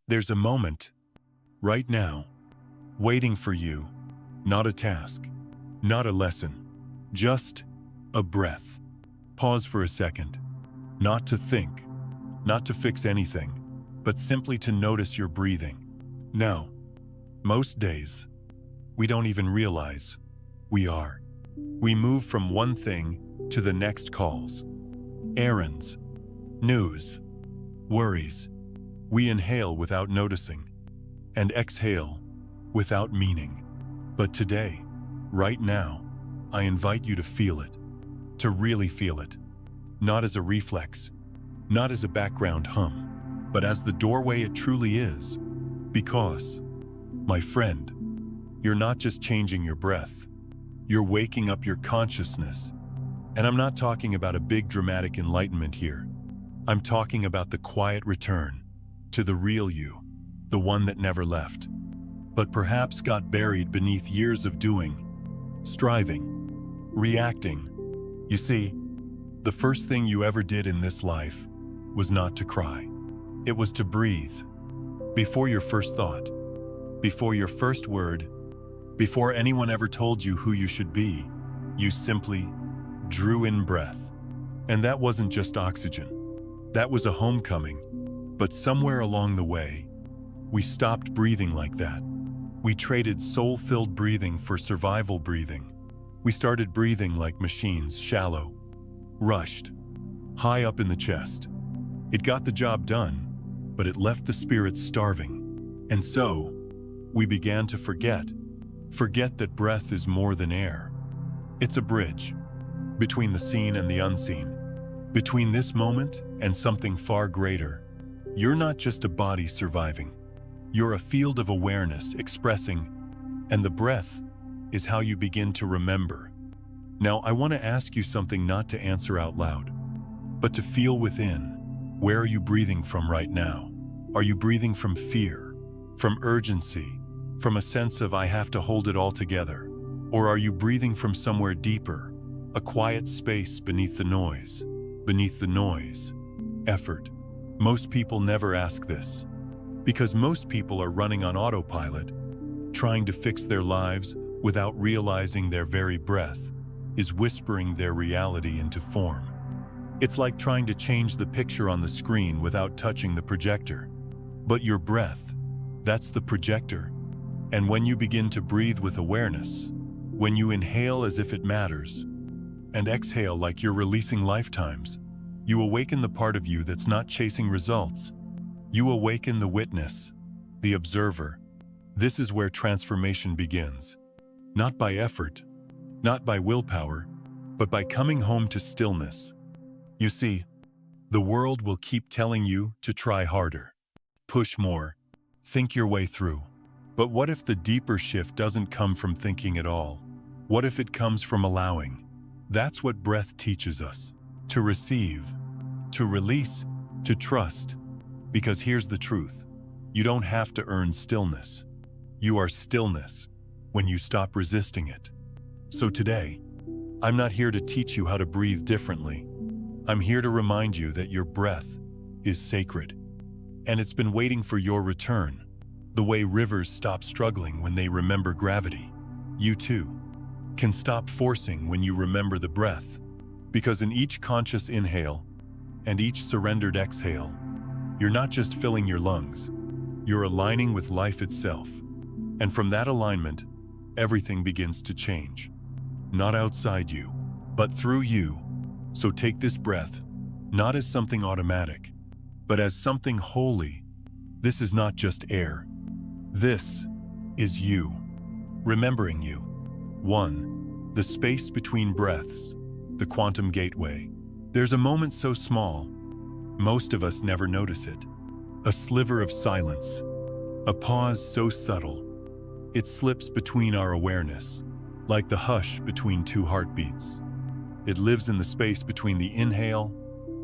There's a moment, right now, waiting for you. Not a task, not a lesson, just a breath. Pause for a second. Not to think, not to fix anything, but simply to notice your breathing. Now, most days, we don't even realize we are. We move from one thing to the next: calls, errands, news, worries. We inhale without noticing and exhale without meaning. But today, right now, I invite you to feel it, to really feel it. Not as a reflex, not as a background hum, but as the doorway it truly is. Because, my friend, you're not just changing your breath, you're waking up your consciousness. And I'm not talking about a big dramatic enlightenment here. I'm talking about the quiet return to the real you, the one that never left, but perhaps got buried beneath years of doing, striving, reacting. You see, the first thing you ever did in this life was not to cry. It was to breathe. Before your first thought, before your first word, before anyone ever told you who you should be, you simply drew in breath. And that wasn't just oxygen. That was a homecoming. But somewhere along the way, we stopped breathing like that. We traded soul-filled breathing for survival breathing. We started breathing like machines, shallow, rushed, high up in the chest. It got the job done, but it left the spirit starving. And so, we began to forget that breath is more than air. It's a bridge between the seen and the unseen, between this moment and something far greater. You're not just a body surviving. You're a field of awareness expressing, and the breath is how you begin to remember. Now, I want to ask you something, not to answer out loud, but to feel within. Where are you breathing from right now? Are you breathing from fear, from urgency, from a sense of I have to hold it all together? Or are you breathing from somewhere deeper, a quiet space beneath the noise? Beneath the noise, effort. Most people never ask this, because most people are running on autopilot, trying to fix their lives without realizing their very breath is whispering their reality into form. It's like trying to change the picture on the screen without touching the projector. But your breath, that's the projector. And when you begin to breathe with awareness, when you inhale as if it matters, and exhale like you're releasing lifetimes, you awaken the part of you that's not chasing results. You awaken the witness, the observer. This is where transformation begins. Not by effort, not by willpower, but by coming home to stillness. You see, the world will keep telling you to try harder, push more, think your way through. But what if the deeper shift doesn't come from thinking at all? What if it comes from allowing? That's what breath teaches us. To receive, to release, to trust. Because here's the truth. You don't have to earn stillness. You are stillness when you stop resisting it. So today, I'm not here to teach you how to breathe differently. I'm here to remind you that your breath is sacred. And it's been waiting for your return. The way rivers stop struggling when they remember gravity. You too can stop forcing when you remember the breath. Because in each conscious inhale and each surrendered exhale, you're not just filling your lungs, you're aligning with life itself. And from that alignment, everything begins to change. Not outside you, but through you. So take this breath, not as something automatic, but as something holy. This is not just air. This is you, remembering you. 1. The space between breaths, the quantum gateway. There's a moment so small, most of us never notice it. A sliver of silence, a pause so subtle, it slips between our awareness, like the hush between two heartbeats. It lives in the space between the inhale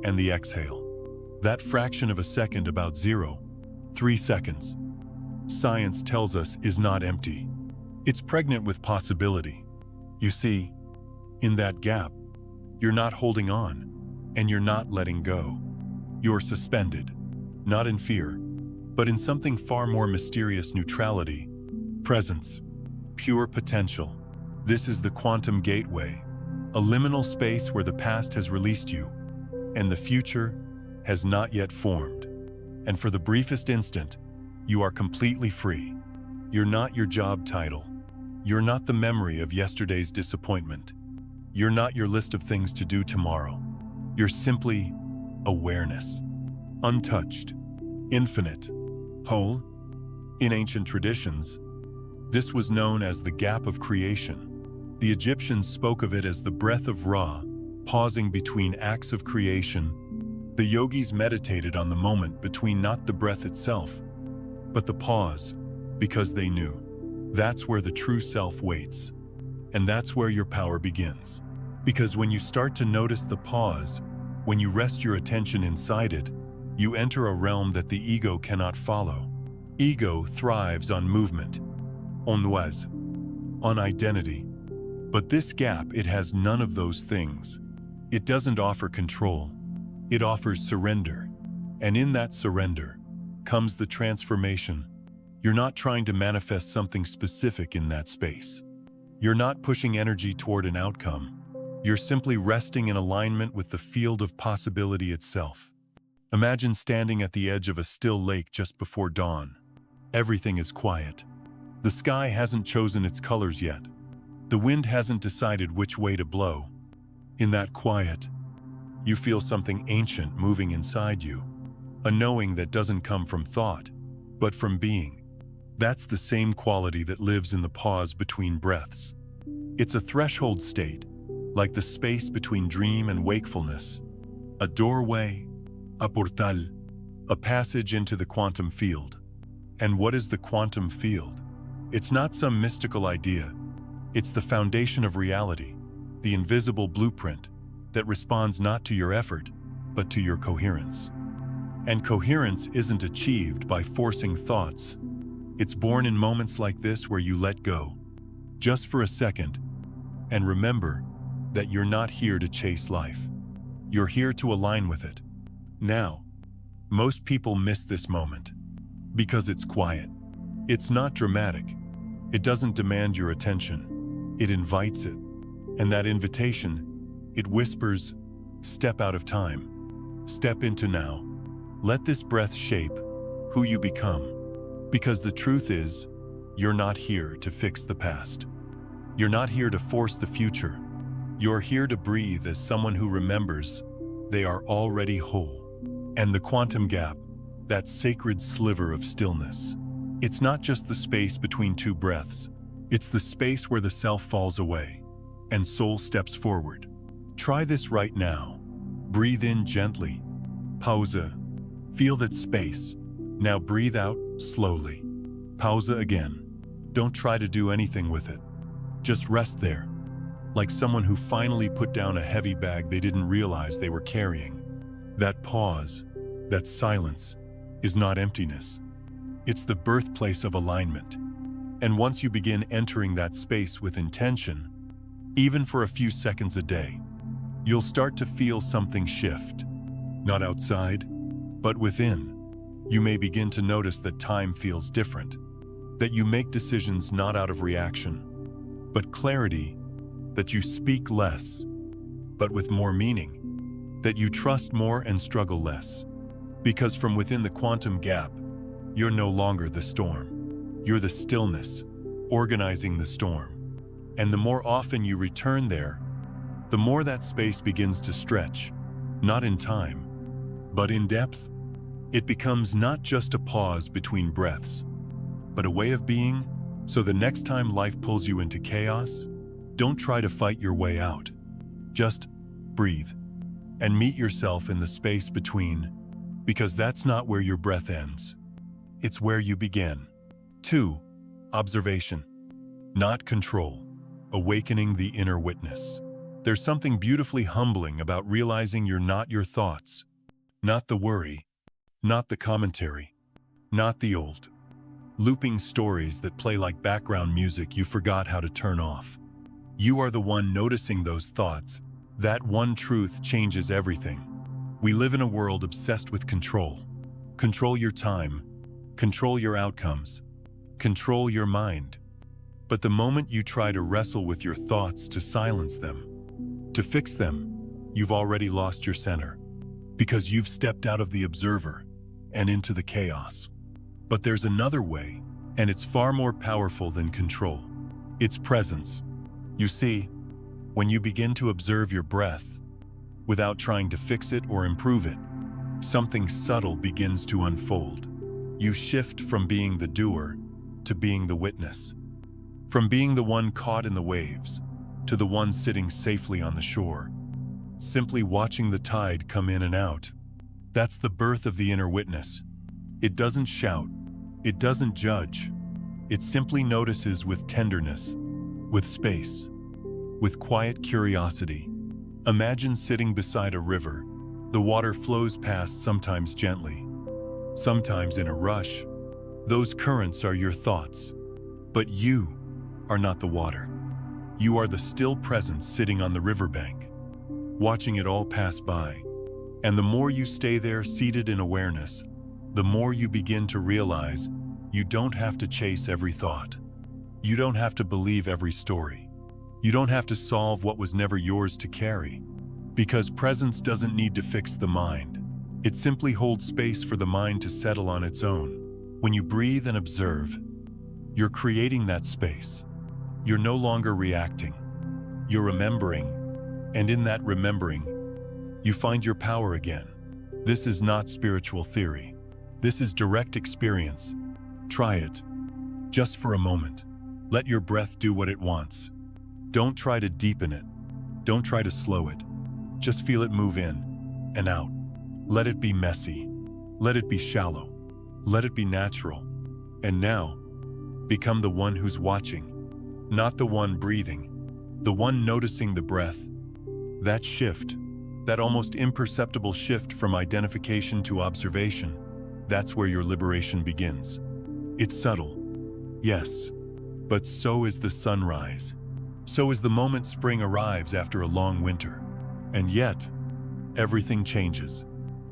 and the exhale. That fraction of a second, about 0.3 seconds, science tells us is not empty. It's pregnant with possibility. You see, in that gap, you're not holding on, and you're not letting go. You're suspended, not in fear, but in something far more mysterious: neutrality, presence, pure potential. This is the quantum gateway, a liminal space where the past has released you, and the future has not yet formed. And for the briefest instant, you are completely free. You're not your job title. You're not the memory of yesterday's disappointment. You're not your list of things to do tomorrow. You're simply awareness. Untouched, infinite, whole. In ancient traditions, this was known as the gap of creation. The Egyptians spoke of it as the breath of Ra, pausing between acts of creation. The yogis meditated on the moment between not the breath itself, but the pause, because they knew that's where the true self waits. And that's where your power begins. Because when you start to notice the pause, when you rest your attention inside it, you enter a realm that the ego cannot follow. Ego thrives on movement, on noise, on identity. But this gap, it has none of those things. It doesn't offer control. It offers surrender. And in that surrender comes the transformation. You're not trying to manifest something specific in that space. You're not pushing energy toward an outcome. You're simply resting in alignment with the field of possibility itself. Imagine standing at the edge of a still lake just before dawn. Everything is quiet. The sky hasn't chosen its colors yet. The wind hasn't decided which way to blow. In that quiet, you feel something ancient moving inside you, a knowing that doesn't come from thought, but from being. That's the same quality that lives in the pause between breaths. It's a threshold state, like the space between dream and wakefulness, a doorway, a portal, a passage into the quantum field. And what is the quantum field? It's not some mystical idea. It's the foundation of reality, the invisible blueprint that responds not to your effort, but to your coherence. And coherence isn't achieved by forcing thoughts. It's born in moments like this where you let go, just for a second, and remember that you're not here to chase life. You're here to align with it. Now, most people miss this moment because it's quiet. It's not dramatic. It doesn't demand your attention. It invites it. And that invitation, it whispers, step out of time. Step into now. Let this breath shape who you become. Because the truth is, you're not here to fix the past. You're not here to force the future. You're here to breathe as someone who remembers they are already whole. And the quantum gap, that sacred sliver of stillness, it's not just the space between two breaths. It's the space where the self falls away and soul steps forward. Try this right now. Breathe in gently. Pause. Feel that space. Now breathe out slowly. Pause again. Don't try to do anything with it. Just rest there, like someone who finally put down a heavy bag they didn't realize they were carrying. That pause, that silence, is not emptiness. It's the birthplace of alignment. And once you begin entering that space with intention, even for a few seconds a day, you'll start to feel something shift. Not outside, but within. You may begin to notice that time feels different, that you make decisions not out of reaction, but clarity, that you speak less, but with more meaning, that you trust more and struggle less. Because from within the quantum gap, you're no longer the storm. You're the stillness, organizing the storm. And the more often you return there, the more that space begins to stretch, not in time, but in depth. It becomes not just a pause between breaths, but a way of being. So the next time life pulls you into chaos, don't try to fight your way out. Just breathe and meet yourself in the space between, because that's not where your breath ends. It's where you begin. 2. Observation, not control. Awakening the inner witness. There's something beautifully humbling about realizing you're not your thoughts, not the worry, not the commentary, not the old looping stories that play like background music you forgot how to turn off. You are the one noticing those thoughts. That one truth changes everything. We live in a world obsessed with control. Control your time, control your outcomes, control your mind. But the moment you try to wrestle with your thoughts to silence them, to fix them, you've already lost your center, because you've stepped out of the observer and into the chaos. But there's another way, and it's far more powerful than control. It's presence. You see, when you begin to observe your breath, without trying to fix it or improve it, something subtle begins to unfold. You shift from being the doer to being the witness. From being the one caught in the waves to the one sitting safely on the shore, simply watching the tide come in and out. That's the birth of the inner witness. It doesn't shout, it doesn't judge. It simply notices with tenderness, with space, with quiet curiosity. Imagine sitting beside a river. The water flows past, sometimes gently, sometimes in a rush. Those currents are your thoughts, but you are not the water. You are the still presence sitting on the riverbank, watching it all pass by. And the more you stay there seated in awareness, the more you begin to realize you don't have to chase every thought. You don't have to believe every story. You don't have to solve what was never yours to carry. Because presence doesn't need to fix the mind. It simply holds space for the mind to settle on its own. When you breathe and observe, you're creating that space. You're no longer reacting. You're remembering. And in that remembering, you find your power again. This is not spiritual theory. This is direct experience. Try it. Just for a moment. Let your breath do what it wants. Don't try to deepen it. Don't try to slow it. Just feel it move in and out. Let it be messy. Let it be shallow. Let it be natural. And now, become the one who's watching, not the one breathing, the one noticing the breath. That shift, that almost imperceptible shift from identification to observation, that's where your liberation begins. It's subtle, yes, but so is the sunrise. So is the moment spring arrives after a long winter. And yet, everything changes.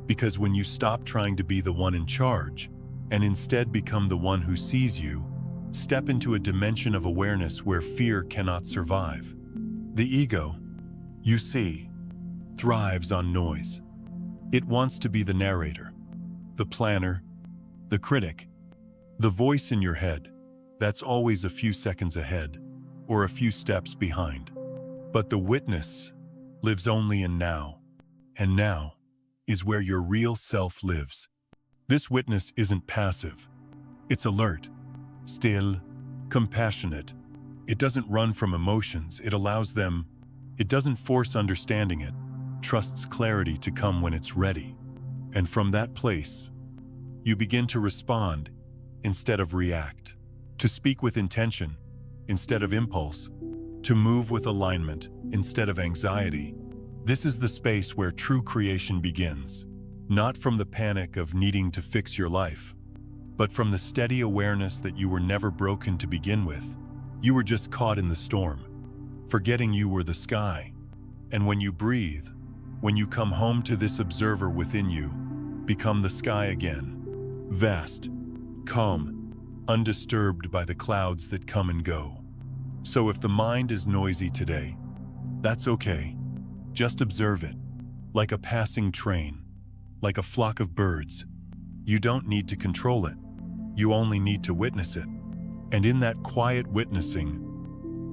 Because when you stop trying to be the one in charge, and instead become the one who sees you, step into a dimension of awareness where fear cannot survive. The ego, you see, thrives on noise. It wants to be the narrator, the planner, the critic, the voice in your head that's always a few seconds ahead or a few steps behind. But the witness lives only in now, and now is where your real self lives. This witness isn't passive. It's alert, still, compassionate. It doesn't run from emotions, it allows them. It doesn't force understanding, it trusts clarity to come when it's ready. And from that place, you begin to respond instead of react, to speak with intention instead of impulse, to move with alignment instead of anxiety. This is the space where true creation begins, not from the panic of needing to fix your life, but from the steady awareness that you were never broken to begin with. You were just caught in the storm, forgetting you were the sky. And when you breathe, when you come home to this observer within you, become the sky again, vast, calm, undisturbed by the clouds that come and go. So if the mind is noisy today, that's okay. Just observe it, like a passing train, like a flock of birds. You don't need to control it. You only need to witness it. And in that quiet witnessing,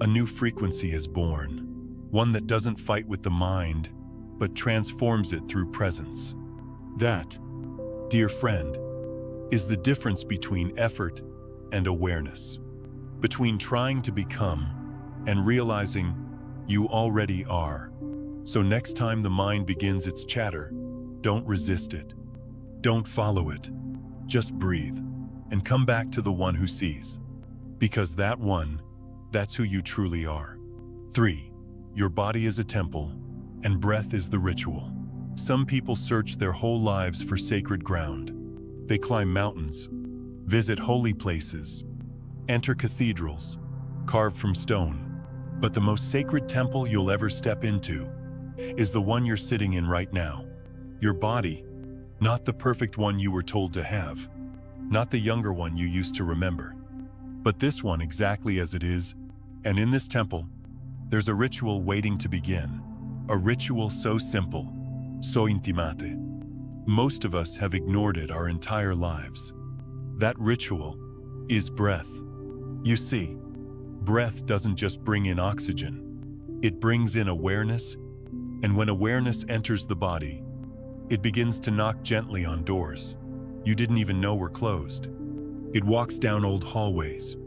a new frequency is born, one that doesn't fight with the mind, but transforms it through presence. That, dear friend, is the difference between effort and awareness, between trying to become and realizing you already are. So next time the mind begins its chatter, don't resist it. Don't follow it. Just breathe and come back to the one who sees. Because that one, that's who you truly are. 3. Your body is a temple, and breath is the ritual. Some people search their whole lives for sacred ground. They climb mountains, visit holy places, enter cathedrals, carved from stone. But the most sacred temple you'll ever step into is the one you're sitting in right now. Your body, not the perfect one you were told to have, not the younger one you used to remember, but this one exactly as it is. And in this temple, there's a ritual waiting to begin. A ritual so simple, so intimate. Most of us have ignored it our entire lives. That ritual is breath. You see, breath doesn't just bring in oxygen. It brings in awareness, and when awareness enters the body, it begins to knock gently on doors you didn't even know were closed. It walks down old hallways,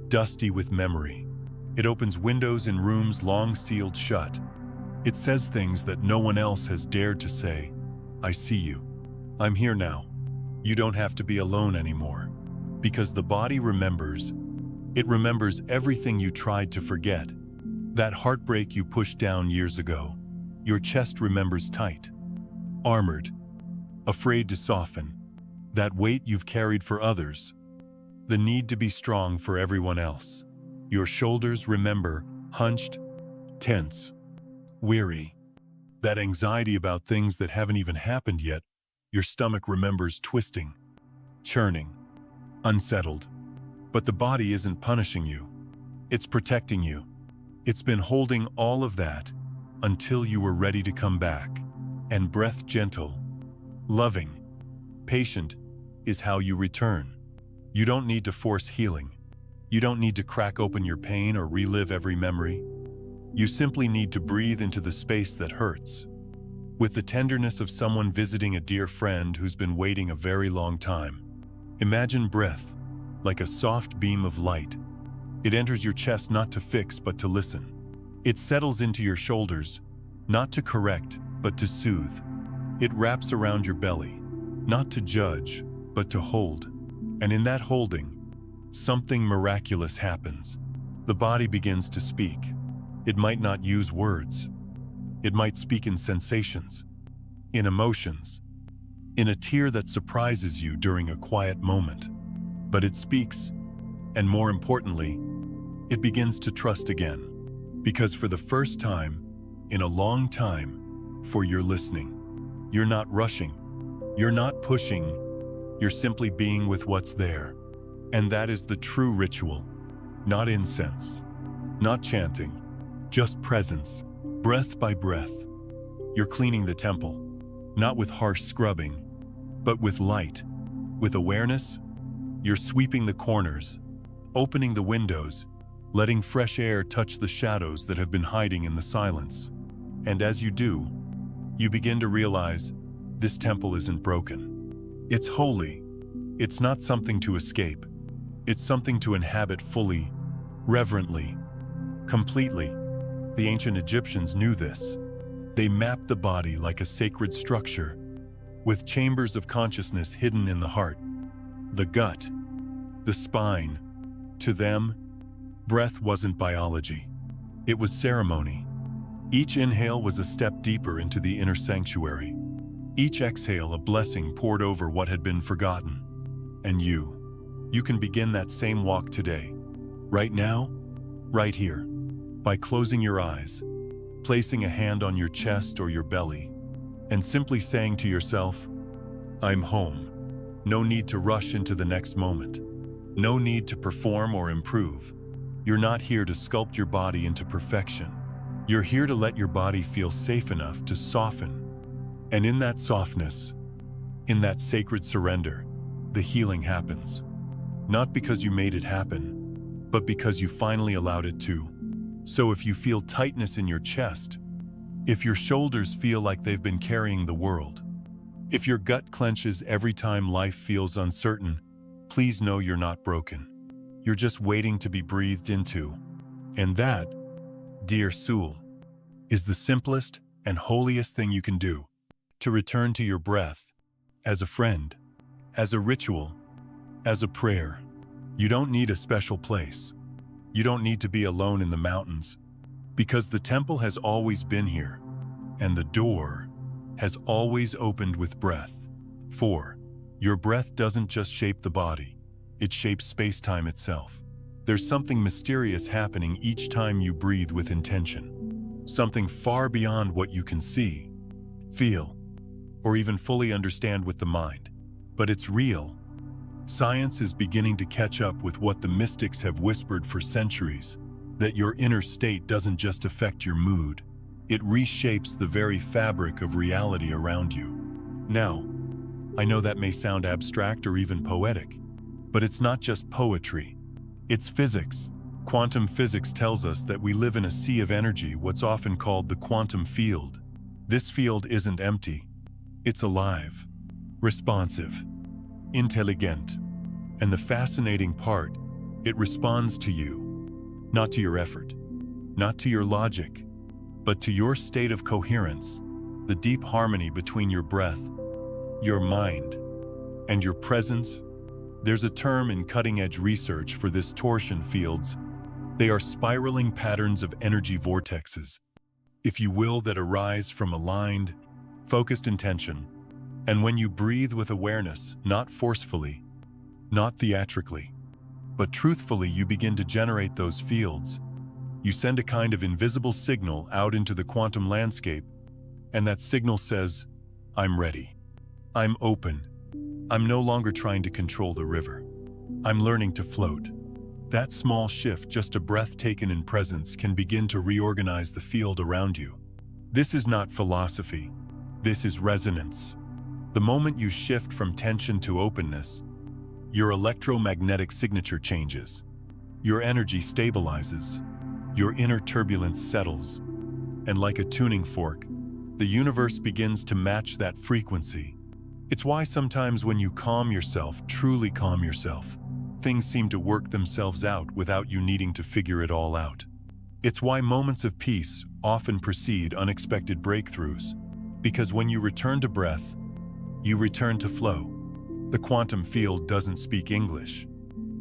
dusty with memory. It opens windows in rooms long sealed shut. It says things that no one else has dared to say. I see you. I'm here now. You don't have to be alone anymore. Because the body remembers. It remembers everything you tried to forget. That heartbreak you pushed down years ago. Your chest remembers tight, armored, afraid to soften. That weight you've carried for others. The need to be strong for everyone else. Your shoulders remember, hunched, tense, weary. That anxiety about things that haven't even happened yet. Your stomach remembers twisting, churning, unsettled. But the body isn't punishing you. It's protecting you. It's been holding all of that until you were ready to come back. And breath gentle, loving, patient is how you return. You don't need to force healing. You don't need to crack open your pain or relive every memory. You simply need to breathe into the space that hurts. With the tenderness of someone visiting a dear friend who's been waiting a very long time. Imagine breath like a soft beam of light. It enters your chest not to fix but to listen. It settles into your shoulders, not to correct but to soothe. It wraps around your belly, not to judge but to hold. And in that holding, something miraculous happens. The body begins to speak. It might not use words. It might speak in sensations, in emotions, in a tear that surprises you during a quiet moment. But it speaks, and more importantly, it begins to trust again. Because for the first time, in a long time, for your listening. You're not rushing. You're not pushing. You're simply being with what's there. And that is the true ritual. Not incense, not chanting, just presence, breath by breath. You're cleaning the temple, not with harsh scrubbing, but with light, with awareness. You're sweeping the corners, opening the windows, letting fresh air touch the shadows that have been hiding in the silence. And as you do, you begin to realize this temple isn't broken. It's holy. It's not something to escape. It's something to inhabit fully, reverently, completely. The ancient Egyptians knew this. They mapped the body like a sacred structure, with chambers of consciousness hidden in the heart, the gut, the spine. To them, breath wasn't biology. It was ceremony. Each inhale was a step deeper into the inner sanctuary. Each exhale a blessing poured over what had been forgotten. And you can begin that same walk today. Right now, right here. By closing your eyes, placing a hand on your chest or your belly, and simply saying to yourself, I'm home. No need to rush into the next moment. No need to perform or improve. You're not here to sculpt your body into perfection. You're here to let your body feel safe enough to soften. And in that softness, in that sacred surrender, the healing happens. Not because you made it happen, but because you finally allowed it to. So if you feel tightness in your chest, if your shoulders feel like they've been carrying the world, if your gut clenches every time life feels uncertain, please know you're not broken. You're just waiting to be breathed into. And that, dear soul, is the simplest and holiest thing you can do. To return to your breath, as a friend, as a ritual, as a prayer. You don't need a special place. You don't need to be alone in the mountains, because the temple has always been here, and the door has always opened with breath. 4. Your breath doesn't just shape the body, it shapes space-time itself. There's something mysterious happening each time you breathe with intention. Something far beyond what you can see, feel, or even fully understand with the mind. But it's real. Science is beginning to catch up with what the mystics have whispered for centuries, that your inner state doesn't just affect your mood, it reshapes the very fabric of reality around you. Now, I know that may sound abstract or even poetic, but it's not just poetry. It's physics. Quantum physics tells us that we live in a sea of energy, what's often called the quantum field. This field isn't empty. It's alive, responsive, intelligent. And the fascinating part, it responds to you, not to your effort, not to your logic, but to your state of coherence, the deep harmony between your breath, your mind, and your presence. There's a term in cutting-edge research for this torsion fields. They are spiraling patterns of energy vortexes, if you will, that arise from aligned, focused intention. And when you breathe with awareness, not forcefully, not theatrically, but truthfully, you begin to generate those fields. You send a kind of invisible signal out into the quantum landscape, and that signal says, I'm ready. I'm open. I'm no longer trying to control the river. I'm learning to float. That small shift, just a breath taken in presence, can begin to reorganize the field around you. This is not philosophy. This is resonance. The moment you shift from tension to openness, your electromagnetic signature changes. Your energy stabilizes. Your inner turbulence settles. And like a tuning fork, the universe begins to match that frequency. It's why sometimes when you calm yourself, truly calm yourself, things seem to work themselves out without you needing to figure it all out. It's why moments of peace often precede unexpected breakthroughs. Because when you return to breath, you return to flow. The quantum field doesn't speak English.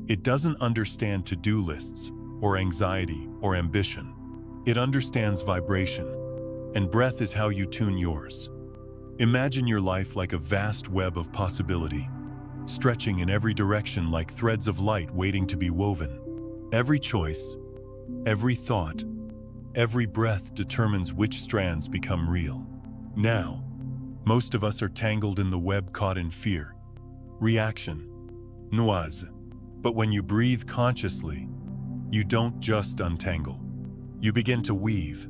It doesn't understand to-do lists, or anxiety, or ambition. It understands vibration, and breath is how you tune yours. Imagine your life like a vast web of possibility, stretching in every direction like threads of light waiting to be woven. Every choice, every thought, every breath determines which strands become real. Now, most of us are tangled in the web, caught in fear, reaction, noise. But when you breathe consciously, you don't just untangle. You begin to weave.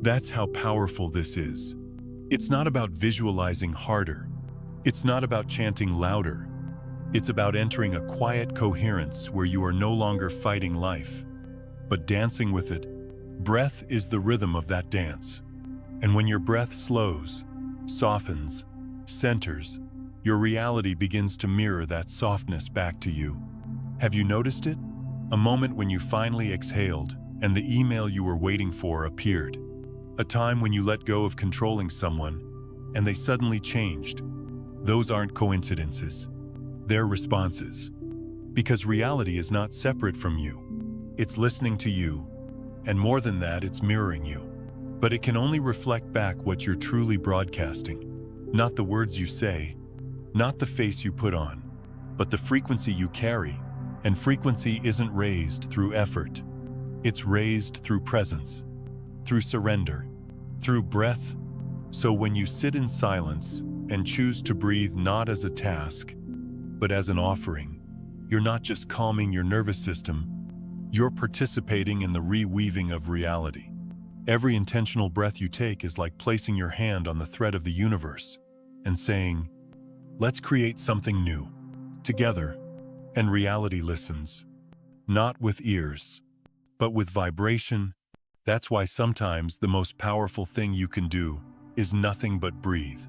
That's how powerful this is. It's not about visualizing harder. It's not about chanting louder. It's about entering a quiet coherence where you are no longer fighting life, but dancing with it. Breath is the rhythm of that dance. And when your breath slows, softens, centers, your reality begins to mirror that softness back to you. Have you noticed it? A moment when you finally exhaled and the email you were waiting for appeared. A time when you let go of controlling someone and they suddenly changed. Those aren't coincidences. They're responses. Because reality is not separate from you. It's listening to you. And more than that, it's mirroring you. But it can only reflect back what you're truly broadcasting. Not the words you say, not the face you put on, but the frequency you carry. And frequency isn't raised through effort. It's raised through presence, through surrender, through breath. So when you sit in silence and choose to breathe not as a task, but as an offering, you're not just calming your nervous system, you're participating in the reweaving of reality. Every intentional breath you take is like placing your hand on the thread of the universe and saying, let's create something new, together. And reality listens, not with ears, but with vibration. That's why sometimes the most powerful thing you can do is nothing but breathe.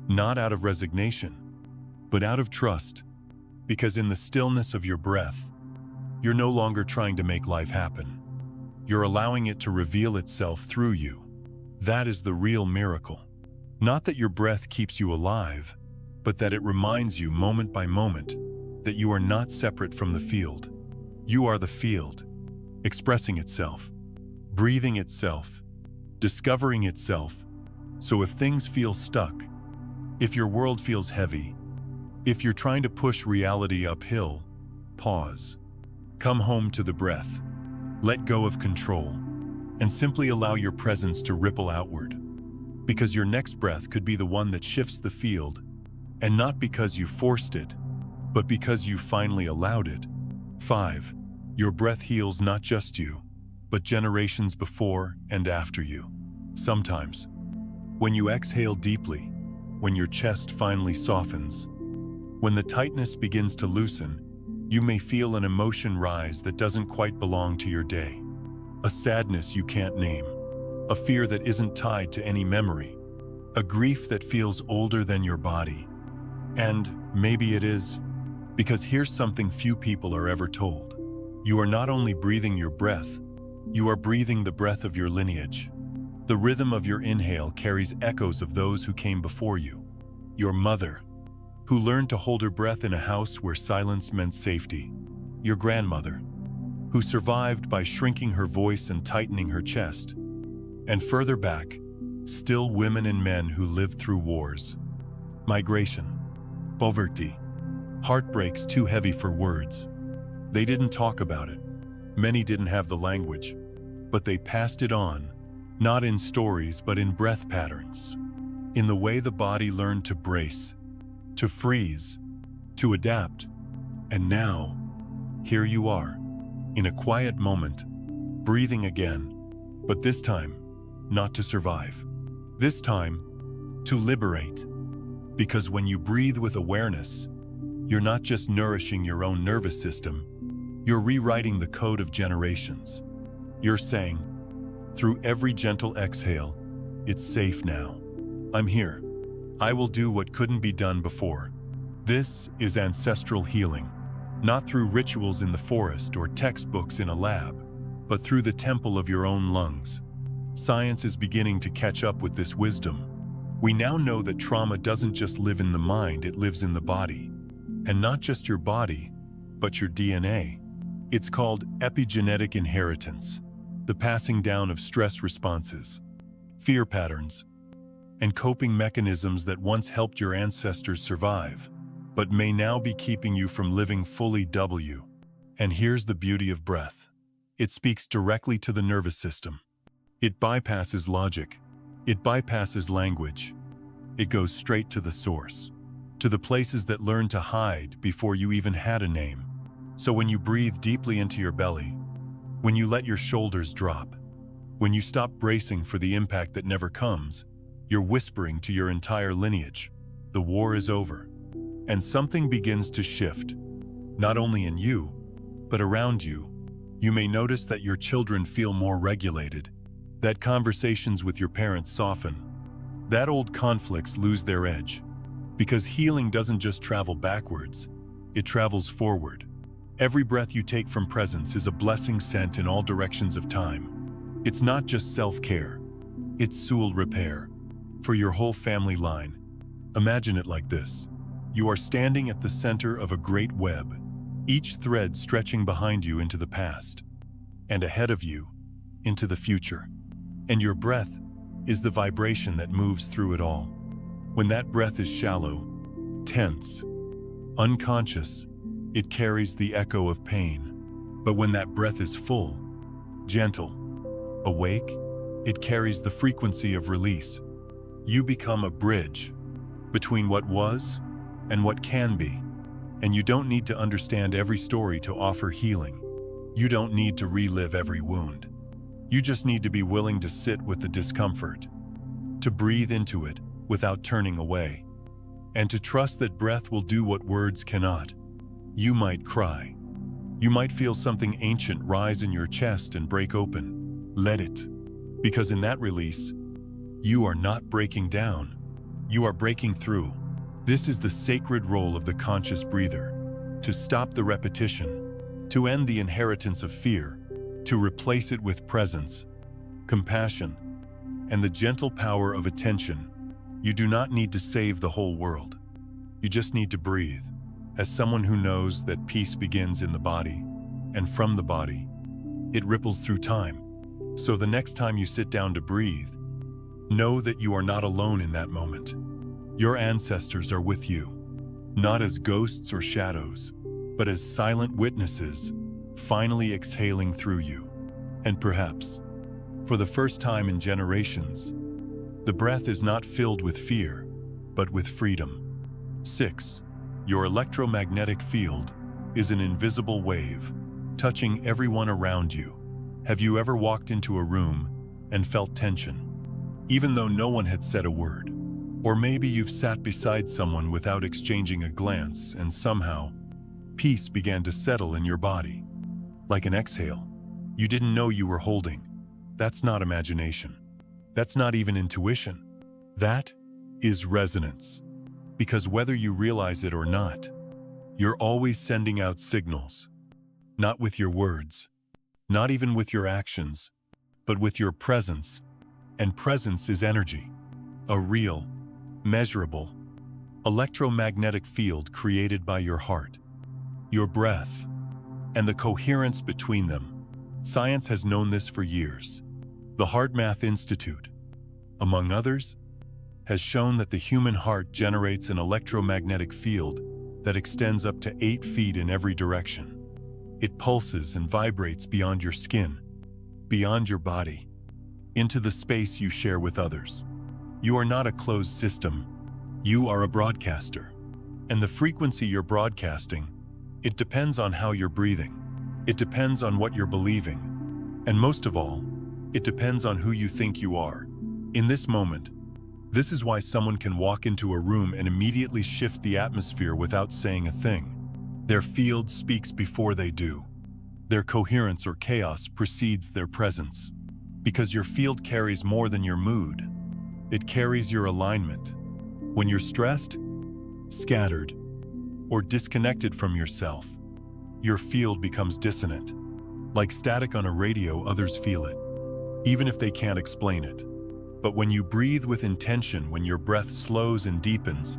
Not out of resignation, but out of trust. Because in the stillness of your breath, you're no longer trying to make life happen. You're allowing it to reveal itself through you. That is the real miracle. Not that your breath keeps you alive, but that it reminds you moment by moment that you are not separate from the field. You are the field, expressing itself, breathing itself, discovering itself. So if things feel stuck, if your world feels heavy, if you're trying to push reality uphill, pause. Come home to the breath. Let go of control, and simply allow your presence to ripple outward. Because your next breath could be the one that shifts the field, and not because you forced it, but because you finally allowed it. 5. Your breath heals not just you, but generations before and after you. Sometimes, when you exhale deeply, when your chest finally softens, when the tightness begins to loosen, you may feel an emotion rise that doesn't quite belong to your day. A sadness you can't name, a fear that isn't tied to any memory, a grief that feels older than your body. And maybe it is, because here's something few people are ever told. You are not only breathing your breath, you are breathing the breath of your lineage. The rhythm of your inhale carries echoes of those who came before you. Your mother, who learned to hold her breath in a house where silence meant safety. Your grandmother, who survived by shrinking her voice and tightening her chest. And further back, still women and men who lived through wars, migration, poverty, heartbreaks too heavy for words. They didn't talk about it. Many didn't have the language, but they passed it on, not in stories but in breath patterns, in the way the body learned to brace, to freeze, to adapt. And now, here you are, in a quiet moment, breathing again, but this time, not to survive. This time, to liberate. Because when you breathe with awareness, you're not just nourishing your own nervous system, you're rewriting the code of generations. You're saying, through every gentle exhale, it's safe now. I'm here. I will do what couldn't be done before. This is ancestral healing, not through rituals in the forest or textbooks in a lab, but through the temple of your own lungs. Science is beginning to catch up with this wisdom. We now know that trauma doesn't just live in the mind, it lives in the body. And not just your body, but your DNA. It's called epigenetic inheritance, the passing down of stress responses, fear patterns, and coping mechanisms that once helped your ancestors survive, but may now be keeping you from living fully. And here's the beauty of breath. It speaks directly to the nervous system. It bypasses logic. It bypasses language. It goes straight to the source, to the places that learned to hide before you even had a name. So when you breathe deeply into your belly, when you let your shoulders drop, when you stop bracing for the impact that never comes, you're whispering to your entire lineage, the war is over. And something begins to shift, not only in you, but around you. You may notice that your children feel more regulated, that conversations with your parents soften, that old conflicts lose their edge. Because healing doesn't just travel backwards, it travels forward. Every breath you take from presence is a blessing sent in all directions of time. It's not just self-care, it's soul repair. For your whole family line. Imagine it like this. You are standing at the center of a great web, each thread stretching behind you into the past, and ahead of you, into the future. And your breath is the vibration that moves through it all. When that breath is shallow, tense, unconscious, it carries the echo of pain. But when that breath is full, gentle, awake, it carries the frequency of release. You become a bridge between what was and what can be. And you don't need to understand every story to offer healing. You don't need to relive every wound. You just need to be willing to sit with the discomfort, to breathe into it without turning away, and to trust that breath will do what words cannot. You might cry. You might feel something ancient rise in your chest and break open. Let it. Because in that release, you are not breaking down. You are breaking through. This is the sacred role of the conscious breather. To stop the repetition, to end the inheritance of fear, to replace it with presence, compassion, and the gentle power of attention. You do not need to save the whole world. You just need to breathe. As someone who knows that peace begins in the body, and from the body, it ripples through time. So the next time you sit down to breathe, know that you are not alone in that moment. Your ancestors are with you, not as ghosts or shadows, but as silent witnesses, finally exhaling through you. And perhaps, for the first time in generations, the breath is not filled with fear, but with freedom. 6. Your electromagnetic field is an invisible wave, touching everyone around you. Have you ever walked into a room and felt tension, even though no one had said a word? Or maybe you've sat beside someone without exchanging a glance, and somehow, peace began to settle in your body. Like an exhale you didn't know you were holding. That's not imagination. That's not even intuition. That is resonance. Because whether you realize it or not, you're always sending out signals. Not with your words, not even with your actions, but with your presence. And presence is energy. A real, measurable, electromagnetic field created by your heart, your breath, and the coherence between them. Science has known this for years. The HeartMath Institute, among others, has shown that the human heart generates an electromagnetic field that extends up to 8 feet in every direction. It pulses and vibrates beyond your skin, beyond your body, into the space you share with others. You are not a closed system. You are a broadcaster. And the frequency you're broadcasting, it depends on how you're breathing. It depends on what you're believing. And most of all, it depends on who you think you are. In this moment, this is why someone can walk into a room and immediately shift the atmosphere without saying a thing. Their field speaks before they do. Their coherence or chaos precedes their presence. Because your field carries more than your mood. It carries your alignment. When you're stressed, scattered, or disconnected from yourself, your field becomes dissonant. Like static on a radio, others feel it, even if they can't explain it. But when you breathe with intention, when your breath slows and deepens,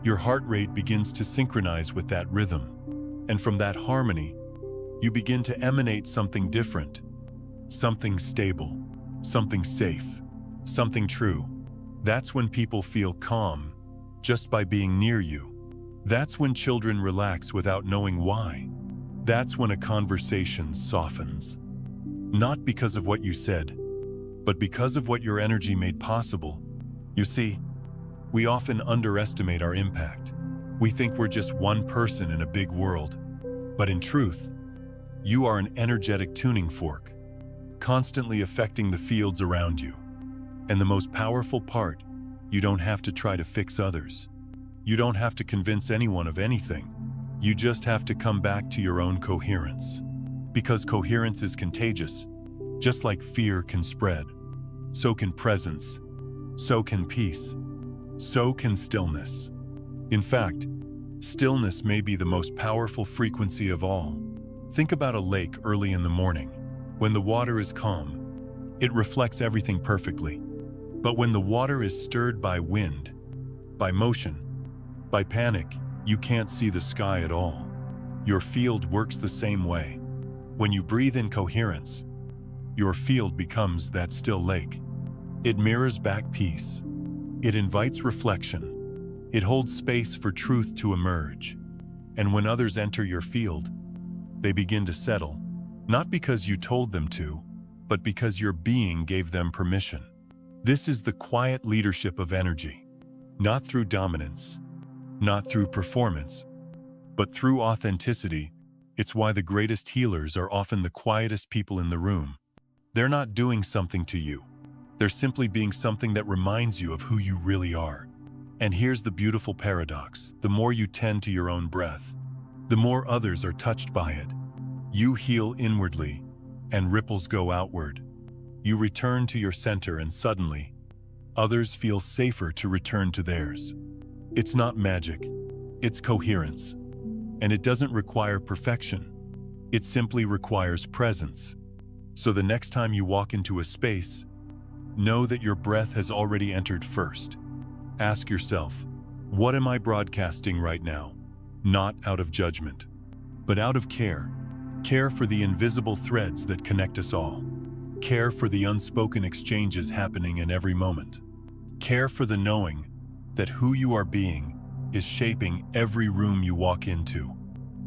your heart rate begins to synchronize with that rhythm. And from that harmony, you begin to emanate something different, something stable, something safe, something true. That's when people feel calm just by being near you. That's when children relax without knowing why. That's when a conversation softens. Not because of what you said, but because of what your energy made possible. You see, we often underestimate our impact. We think we're just one person in a big world. But in truth, you are an energetic tuning fork, constantly affecting the fields around you. And the most powerful part, you don't have to try to fix others. You don't have to convince anyone of anything. You just have to come back to your own coherence. Because coherence is contagious. Just like fear can spread, so can presence, so can peace, so can stillness. In fact, stillness may be the most powerful frequency of all. Think about a lake early in the morning. When the water is calm, it reflects everything perfectly. But when the water is stirred by wind, by motion, by panic, you can't see the sky at all. Your field works the same way. When you breathe in coherence, your field becomes that still lake. It mirrors back peace. It invites reflection. It holds space for truth to emerge. And when others enter your field, they begin to settle, not because you told them to, but because your being gave them permission. This is the quiet leadership of energy, not through dominance, not through performance, but through authenticity. It's why the greatest healers are often the quietest people in the room. They're not doing something to you. They're simply being something that reminds you of who you really are. And here's the beautiful paradox. The more you tend to your own breath, the more others are touched by it. You heal inwardly, and ripples go outward. You return to your center, and suddenly, others feel safer to return to theirs. It's not magic, it's coherence. And it doesn't require perfection. It simply requires presence. So the next time you walk into a space, know that your breath has already entered first. Ask yourself, what am I broadcasting right now? Not out of judgment, but out of care. Care for the invisible threads that connect us all. Care for the unspoken exchanges happening in every moment. Care for the knowing that who you are being is shaping every room you walk into.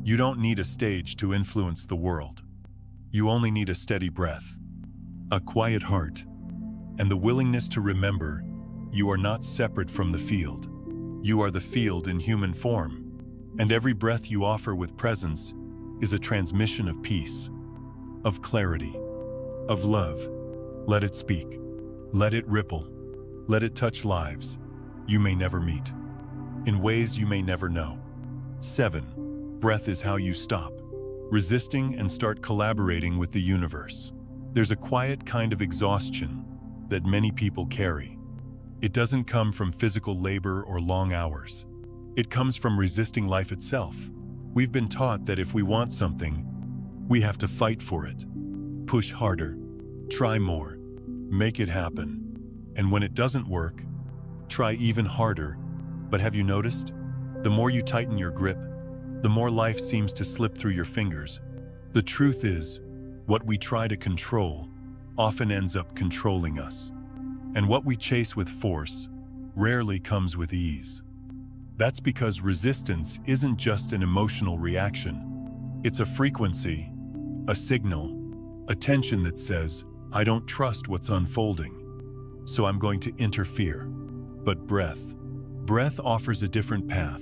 You don't need a stage to influence the world. You only need a steady breath, a quiet heart, and the willingness to remember you are not separate from the field. You are the field in human form. And every breath you offer with presence is a transmission of peace, of clarity, of love. Let it speak. Let it ripple. Let it touch lives you may never meet, in ways you may never know. 7. Breath is how you stop resisting and start collaborating with the universe. There's a quiet kind of exhaustion that many people carry. It doesn't come from physical labor or long hours. It comes from resisting life itself. We've been taught that if we want something, we have to fight for it. Push harder, try more, make it happen. And when it doesn't work, try even harder. But have you noticed? The more you tighten your grip, the more life seems to slip through your fingers. The truth is, what we try to control often ends up controlling us. And what we chase with force rarely comes with ease. That's because resistance isn't just an emotional reaction. It's a frequency, a signal, a tension that says, I don't trust what's unfolding, so I'm going to interfere. But breath offers a different path.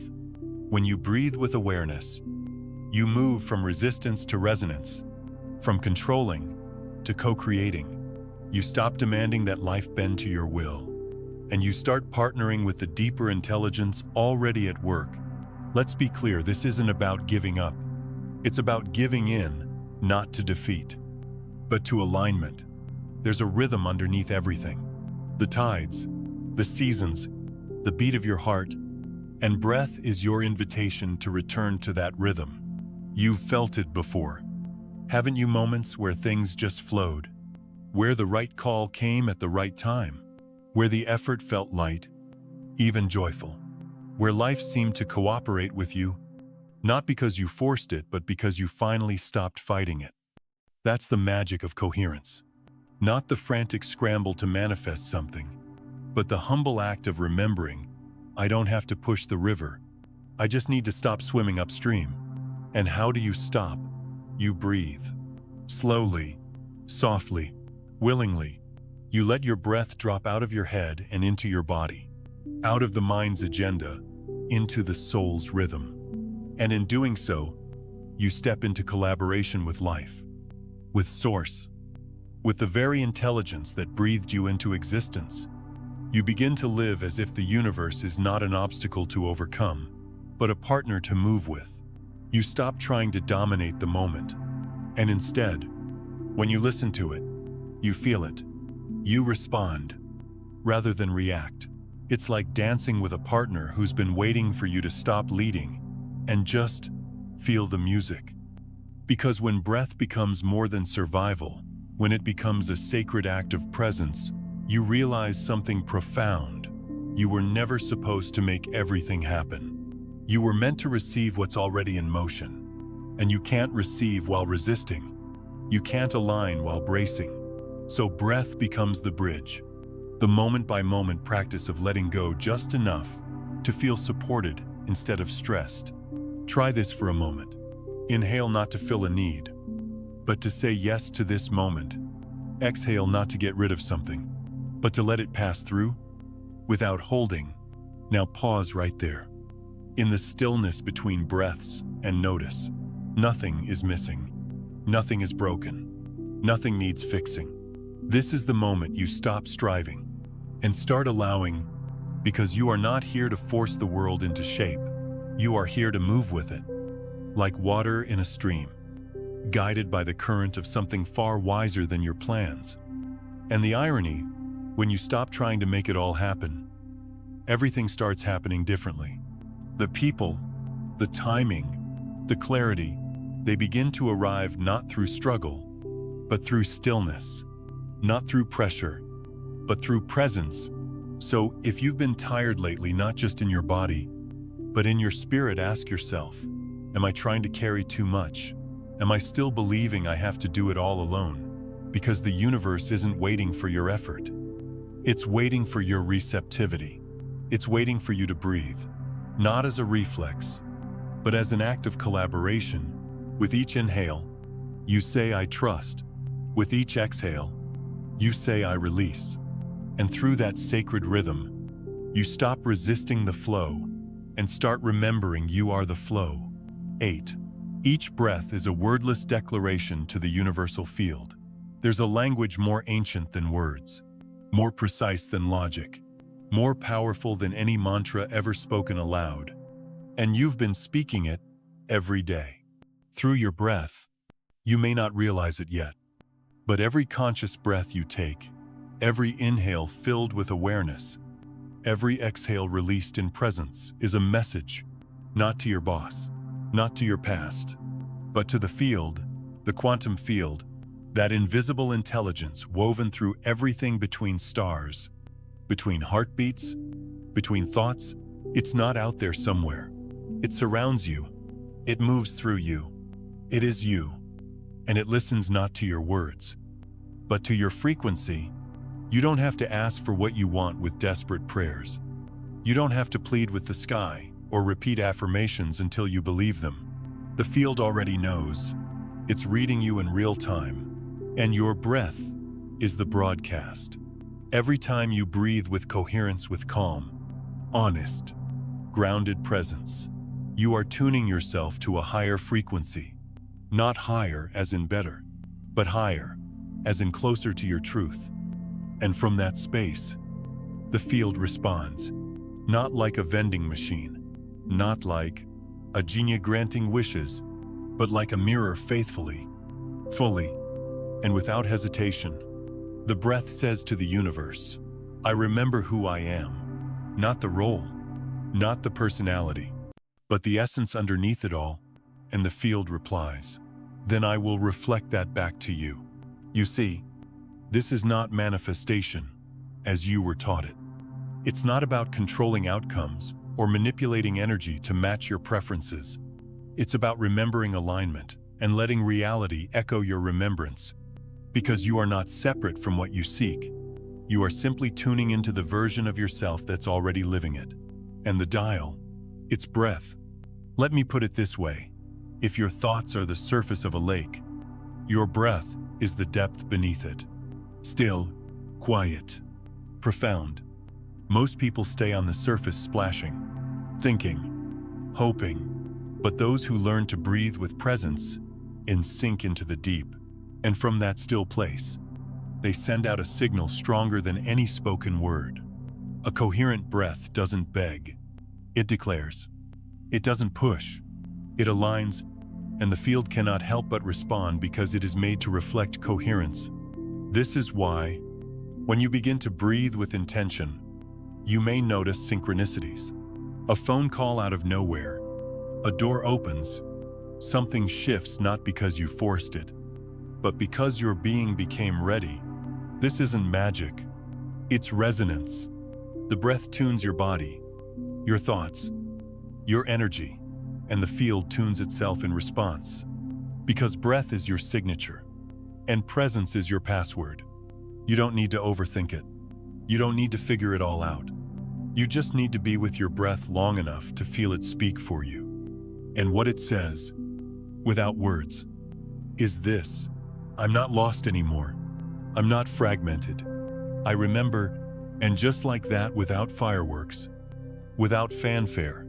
When you breathe with awareness, you move from resistance to resonance, from controlling to co-creating. You stop demanding that life bend to your will, and you start partnering with the deeper intelligence already at work. Let's be clear, this isn't about giving up. It's about giving in, not to defeat, but to alignment. There's a rhythm underneath everything. The tides, the seasons, the beat of your heart, and breath is your invitation to return to that rhythm. You've felt it before. Haven't you? Moments where things just flowed, where the right call came at the right time, where the effort felt light, even joyful, where life seemed to cooperate with you, not because you forced it, but because you finally stopped fighting it. That's the magic of coherence. Not the frantic scramble to manifest something, but the humble act of remembering, I don't have to push the river. I just need to stop swimming upstream. And how do you stop? You breathe. Slowly, softly, willingly. You let your breath drop out of your head and into your body, out of the mind's agenda, into the soul's rhythm. And in doing so, you step into collaboration with life, with Source, with the very intelligence that breathed you into existence. You begin to live as if the universe is not an obstacle to overcome, but a partner to move with. You stop trying to dominate the moment, and instead, when you listen to it, you feel it. You respond, rather than react. It's like dancing with a partner who's been waiting for you to stop leading and just feel the music. Because when breath becomes more than survival, when it becomes a sacred act of presence, you realize something profound. You were never supposed to make everything happen. You were meant to receive what's already in motion. And you can't receive while resisting. You can't align while bracing. So breath becomes the bridge, the moment-by-moment practice of letting go just enough to feel supported instead of stressed. Try this for a moment. Inhale not to fill a need, but to say yes to this moment. Exhale not to get rid of something, but to let it pass through without holding. Now pause right there. In the stillness between breaths, and notice, nothing is missing. Nothing is broken. Nothing needs fixing. This is the moment you stop striving and start allowing, because you are not here to force the world into shape. You are here to move with it, like water in a stream, guided by the current of something far wiser than your plans. And the irony, when you stop trying to make it all happen, everything starts happening differently. The people, the timing, the clarity, they begin to arrive not through struggle, but through stillness. Not through pressure, but through presence. So if you've been tired lately, not just in your body, but in your spirit, ask yourself, am I trying to carry too much? Am I still believing I have to do it all alone? Because the universe isn't waiting for your effort. It's waiting for your receptivity. It's waiting for you to breathe, not as a reflex, but as an act of collaboration. With each inhale, you say, I trust. With each exhale, you say, I release. And through that sacred rhythm, you stop resisting the flow and start remembering you are the flow. 8. Each breath is a wordless declaration to the universal field. There's a language more ancient than words, more precise than logic, more powerful than any mantra ever spoken aloud. And you've been speaking it every day. Through your breath, you may not realize it yet, but every conscious breath you take, every inhale filled with awareness, every exhale released in presence is a message, not to your boss, not to your past, but to the field, the quantum field, that invisible intelligence woven through everything between stars, between heartbeats, between thoughts. It's not out there somewhere. It surrounds you. It moves through you. It is you. And it listens not to your words, but to your frequency. You don't have to ask for what you want with desperate prayers. You don't have to plead with the sky or repeat affirmations until you believe them. The field already knows. It's reading you in real time. And your breath is the broadcast. Every time you breathe with coherence, with calm, honest, grounded presence, you are tuning yourself to a higher frequency. Not higher as in better, but higher as in closer to your truth. And from that space, the field responds, not like a vending machine, not like a genie granting wishes, but like a mirror, faithfully, fully, and without hesitation. The breath says to the universe, I remember who I am, not the role, not the personality, but the essence underneath it all. And the field replies, then I will reflect that back to you. You see, this is not manifestation as you were taught it. It's not about controlling outcomes or manipulating energy to match your preferences. It's about remembering alignment and letting reality echo your remembrance. Because you are not separate from what you seek. You are simply tuning into the version of yourself that's already living it. And the dial, it's breath. Let me put it this way. If your thoughts are the surface of a lake, your breath is the depth beneath it. Still, quiet, profound. Most people stay on the surface, splashing, thinking, hoping. But those who learn to breathe with presence and sink into the deep, and from that still place, they send out a signal stronger than any spoken word. A coherent breath doesn't beg. It declares. It doesn't push. It aligns, and the field cannot help but respond because it is made to reflect coherence. This is why, when you begin to breathe with intention, you may notice synchronicities. A phone call out of nowhere. A door opens. Something shifts not because you forced it, but because your being became ready. This isn't magic. It's resonance. The breath tunes your body, your thoughts, your energy, and the field tunes itself in response. Because breath is your signature, and presence is your password. You don't need to overthink it. You don't need to figure it all out. You just need to be with your breath long enough to feel it speak for you. And what it says, without words, is this: I'm not lost anymore. I'm not fragmented. I remember, and just like that, without fireworks, without fanfare,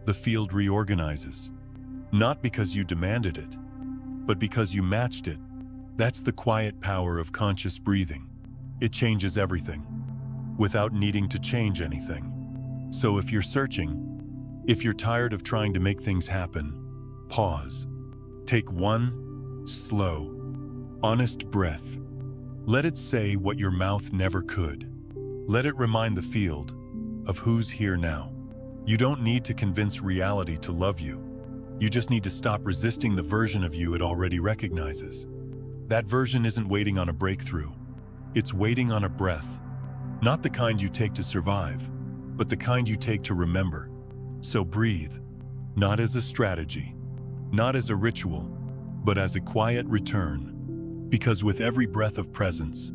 the field reorganizes. Not because you demanded it, but because you matched it. That's the quiet power of conscious breathing. It changes everything, without needing to change anything. So if you're searching, if you're tired of trying to make things happen, pause. Take one slow, honest breath. Let it say what your mouth never could. Let it remind the field of who's here now. You don't need to convince reality to love you. You just need to stop resisting the version of you it already recognizes. That version isn't waiting on a breakthrough. It's waiting on a breath. Not the kind you take to survive, but the kind you take to remember. So breathe, not as a strategy, not as a ritual, but as a quiet return. Because with every breath of presence,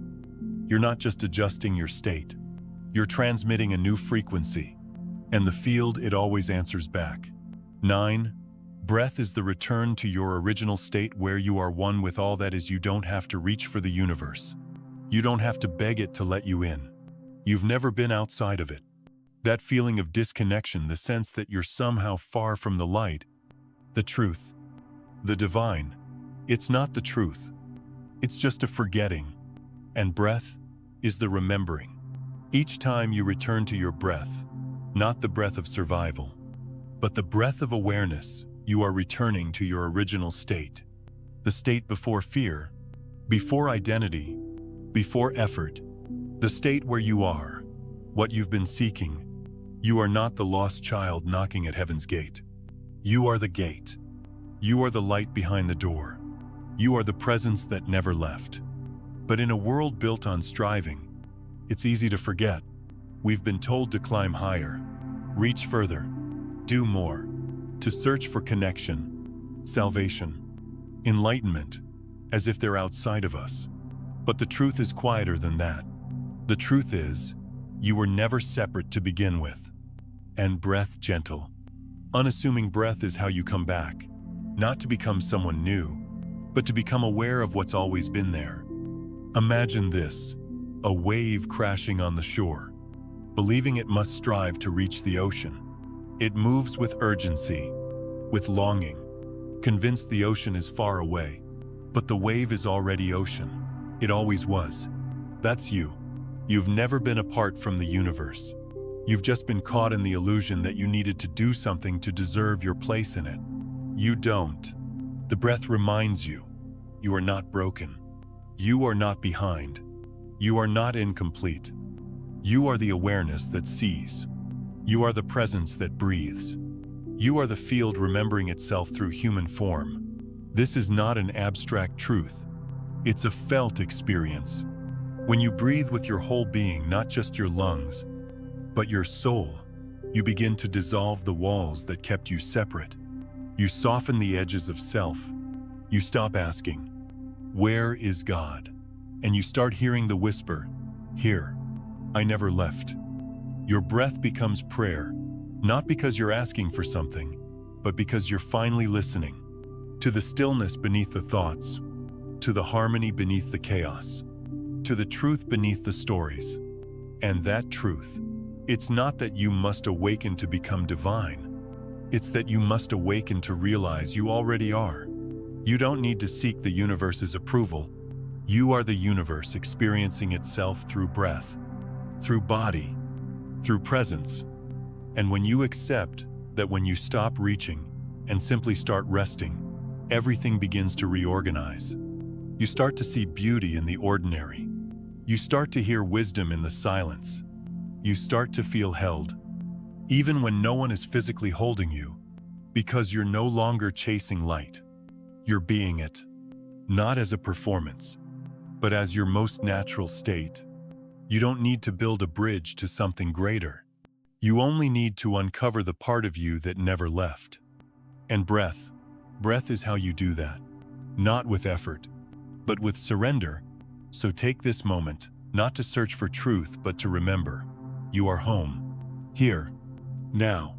you're not just adjusting your state, you're transmitting a new frequency. And the field, it always answers back. 9. Breath is the return to your original state where you are one with all that is. You don't have to reach for the universe. You don't have to beg it to let you in. You've never been outside of it. That feeling of disconnection, the sense that you're somehow far from the light, the truth, the divine. It's not the truth. It's just a forgetting. And breath is the remembering. Each time you return to your breath, not the breath of survival, but the breath of awareness, you are returning to your original state. The state before fear, before identity, before effort. The state where you are, what you've been seeking. You are not the lost child knocking at heaven's gate. You are the gate. You are the light behind the door. You are the presence that never left. But in a world built on striving, it's easy to forget. We've been told to climb higher, reach further, do more, to search for connection, salvation, enlightenment, as if they're outside of us. But the truth is quieter than that. The truth is, you were never separate to begin with. And breath gentle, unassuming breath is how you come back, not to become someone new, but to become aware of what's always been there. Imagine this, a wave crashing on the shore, believing it must strive to reach the ocean. It moves with urgency, with longing, convinced the ocean is far away. But the wave is already ocean. It always was. That's you. You've never been apart from the universe. You've just been caught in the illusion that you needed to do something to deserve your place in it. You don't. The breath reminds you, you are not broken. You are not behind. You are not incomplete. You are the awareness that sees. You are the presence that breathes. You are the field remembering itself through human form. This is not an abstract truth. It's a felt experience. When you breathe with your whole being, not just your lungs, but your soul, you begin to dissolve the walls that kept you separate. You soften the edges of self. You stop asking, "Where is God?" And you start hearing the whisper, "Here, I never left." Your breath becomes prayer, not because you're asking for something, but because you're finally listening to the stillness beneath the thoughts, to the harmony beneath the chaos, to the truth beneath the stories. And that truth, it's not that you must awaken to become divine. It's that you must awaken to realize you already are. You don't need to seek the universe's approval. You are the universe experiencing itself through breath, through body, through presence. And when you accept that, when you stop reaching and simply start resting, everything begins to reorganize. You start to see beauty in the ordinary. You start to hear wisdom in the silence. You start to feel held, even when no one is physically holding you, because you're no longer chasing light. You're being it, not as a performance, but as your most natural state. You don't need to build a bridge to something greater. You only need to uncover the part of you that never left. And breath is how you do that, not with effort, but with surrender. So take this moment, not to search for truth, but to remember, you are home, here, now,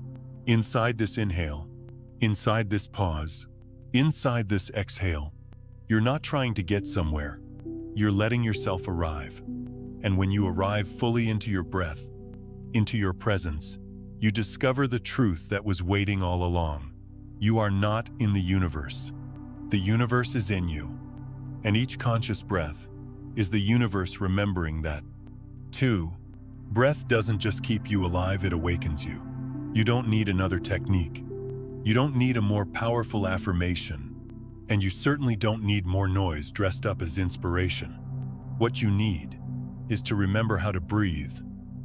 inside this inhale, inside this pause, inside this exhale. You're not trying to get somewhere. You're letting yourself arrive. And when you arrive fully into your breath, into your presence, you discover the truth that was waiting all along. You are not in the universe. The universe is in you. And each conscious breath is the universe remembering that. 2. Breath doesn't just keep you alive, it awakens you. You don't need another technique. You don't need a more powerful affirmation. And you certainly don't need more noise dressed up as inspiration. What you need is to remember how to breathe,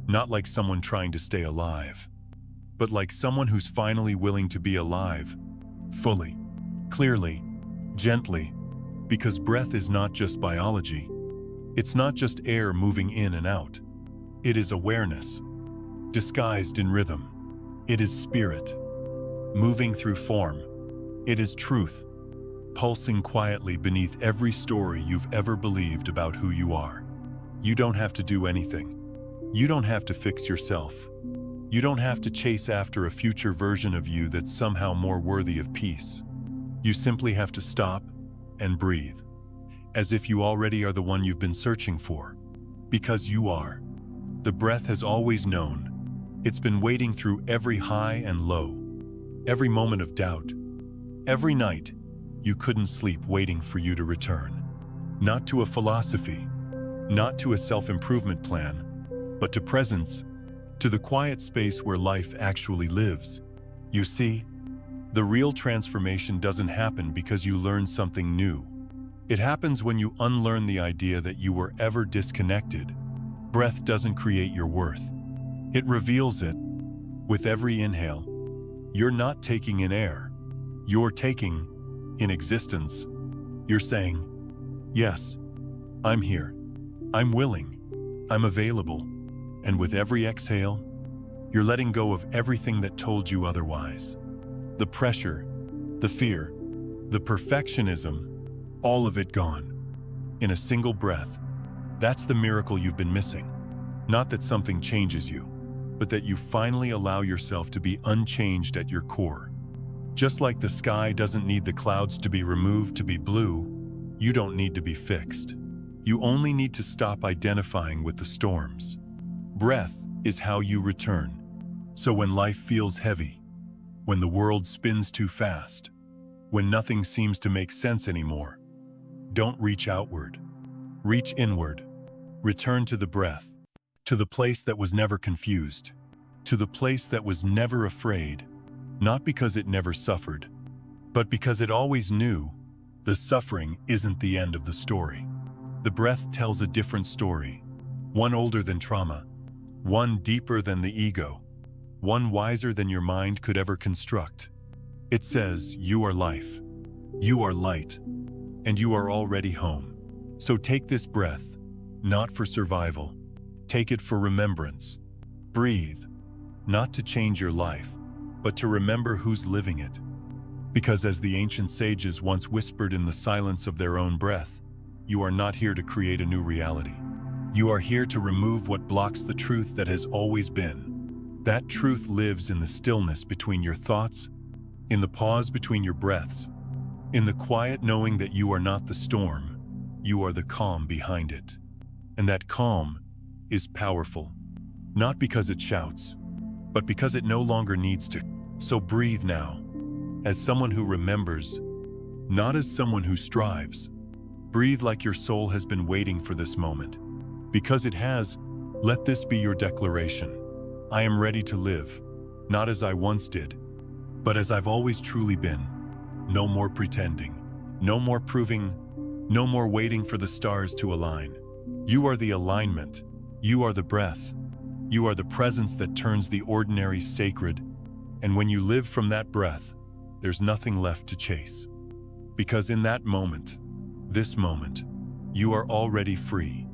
not like someone trying to stay alive, but like someone who's finally willing to be alive, fully, clearly, gently, because breath is not just biology. It's not just air moving in and out. It is awareness, disguised in rhythm. It is spirit, moving through form. It is truth, pulsing quietly beneath every story you've ever believed about who you are. You don't have to do anything. You don't have to fix yourself. You don't have to chase after a future version of you that's somehow more worthy of peace. You simply have to stop and breathe, as if you already are the one you've been searching for, because you are. The breath has always known. It's been waiting through every high and low, every moment of doubt, every night you couldn't sleep waiting for you to return. Not to a philosophy, not to a self-improvement plan, but to presence, to the quiet space where life actually lives. You see, the real transformation doesn't happen because you learn something new. It happens when you unlearn the idea that you were ever disconnected. Breath doesn't create your worth. It reveals it. With every inhale, you're not taking in air. You're taking in existence. You're saying, yes, I'm here. I'm willing. I'm available. And with every exhale, you're letting go of everything that told you otherwise. The pressure, the fear, the perfectionism, all of it gone. In a single breath. That's the miracle you've been missing. Not that something changes you, but that you finally allow yourself to be unchanged at your core. Just like the sky doesn't need the clouds to be removed to be blue, you don't need to be fixed. You only need to stop identifying with the storms. Breath is how you return. So when life feels heavy, when the world spins too fast, when nothing seems to make sense anymore, don't reach outward. Reach inward. Return to the breath, to the place that was never confused, to the place that was never afraid, not because it never suffered, but because it always knew the suffering isn't the end of the story. The breath tells a different story, one older than trauma, one deeper than the ego, one wiser than your mind could ever construct. It says, you are life, you are light, and you are already home. So take this breath, not for survival. Take it for remembrance. Breathe, not to change your life, but to remember who's living it. Because as the ancient sages once whispered in the silence of their own breath, you are not here to create a new reality. You are here to remove what blocks the truth that has always been. That truth lives in the stillness between your thoughts, in the pause between your breaths, in the quiet knowing that you are not the storm, you are the calm behind it. And that calm is powerful, not because it shouts, but because it no longer needs to. So breathe now, as someone who remembers, not as someone who strives. Breathe like your soul has been waiting for this moment. Because it has, let this be your declaration. I am ready to live, not as I once did, but as I've always truly been. No more pretending, no more proving, no more waiting for the stars to align. You are the alignment, you are the breath, you are the presence that turns the ordinary sacred, and when you live from that breath, there's nothing left to chase. Because in that moment, this moment, you are already free.